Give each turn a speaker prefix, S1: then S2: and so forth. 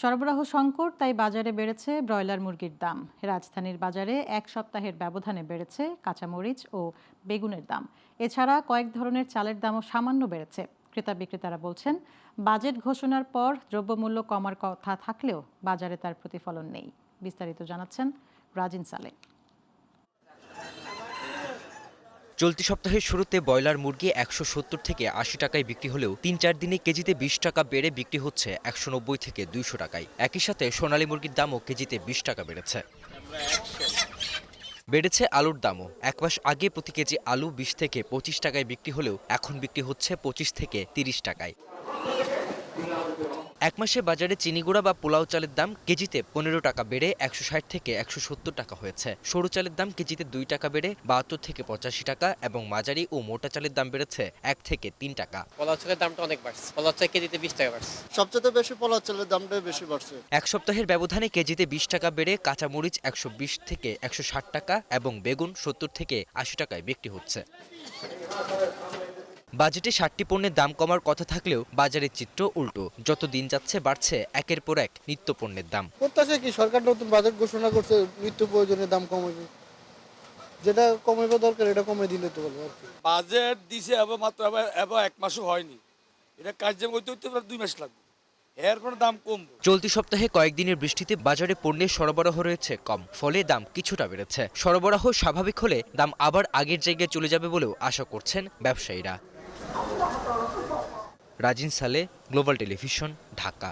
S1: সরবরাহ সংকট, তাই বাজারে বেড়েছে ব্রয়লার মুরগির দাম। রাজধানীর বাজারে এক সপ্তাহের ব্যবধানে বেড়েছে কাঁচামরিচ ও বেগুনের দাম। এছাড়া কয়েক ধরনের চালের দামও সামান্য বেড়েছে। ক্রেতা বিক্রেতারা বলছেন, বাজেট ঘোষণার পর দ্রব্যমূল্য কমার কথা থাকলেও বাজারে তার প্রতিফলন নেই। বিস্তারিত জানাচ্ছেন রাজিন সালে।
S2: চলতি সপ্তাহের শুরুতে ব্রয়লার মুরগি ১৭০ থেকে ৮০ টাকায় বিক্রি হলেও ৩-৪ দিনে কেজিতে ২০ টাকা বেড়ে বিক্রি হচ্ছে ১৯০ থেকে ২০০ টাকায়। একই সাথে সোনালী মুরগির দামও কেজিতে ২০ টাকা বেড়েছে। বেড়েছে আলুর দামও। এক মাস আগে প্রতি কেজি আলু ২০ থেকে ২৫ টাকায় বিক্রি হলেও এখন বিক্রি হচ্ছে ২৫ থেকে ৩০ টাকায়। এক মাসে বাজারে চিনিগুড়া বা পোলাও চালের দাম কেজিতে ১৫ টাকা বেড়ে ১৬০ থেকে ১৭০ টাকা হয়েছে। সরু চালের দাম কেজিতে ২ টাকা বেড়ে ৭২ থেকে ৮৫ টাকা এবং মাঝারি ও মোটা চালের দাম বেড়েছে ১ থেকে ৩ টাকা।
S3: পোলাও চালের দামটা অনেক বাড়ছে। পোলাও চাল কেজিতে ২০ টাকা বাড়ছে।
S4: সবচেয়ে বেশি পোলাও চালের দামটাই বেশি বাড়ছে।
S2: এক সপ্তাহের ব্যবধানে কেজিতে ২০ টাকা বেড়ে কাঁচামরিচ ১২০ থেকে ১৬০ টাকা এবং বেগুন ৭০ থেকে ৮০ টাকায় বিক্রি হচ্ছে। বাজেটে ৬০টি পণ্যের দাম কমার কথা থাকলেও বাজারের চিত্র উল্টো। যত দিন যাচ্ছে বাড়ছে একের পর এক নিত্য পণ্যের দাম।
S4: প্রত্যাশা কি, সরকার নতুন বাজেট ঘোষণা করছে, নিত্য প্রয়োজনীয় দাম কমাবে, যেটা কমাবে দরকার এটা কমে দিলে তো ভালো আর কি।
S5: বাজেট দিছে এবার মাত্র এবার এক মাসও হয়নি, এটা কার্যক্রম হইতে হইতে ২ মাস লাগবে, এর কোনো দাম কমবে।
S2: চলতি সপ্তাহে কয়েকদিনের বৃষ্টিতে বাজারে পণ্যের সরবরাহ রয়েছে কম, ফলে দাম কিছুটা বেড়েছে। সরবরাহ স্বাভাবিক হলে দাম আবার আগের জায়গায় চলে যাবে বলেও আশা করছেন ব্যবসায়ীরা। রাজিন সালে, গ্লোবাল টেলিভিশন, ঢাকা।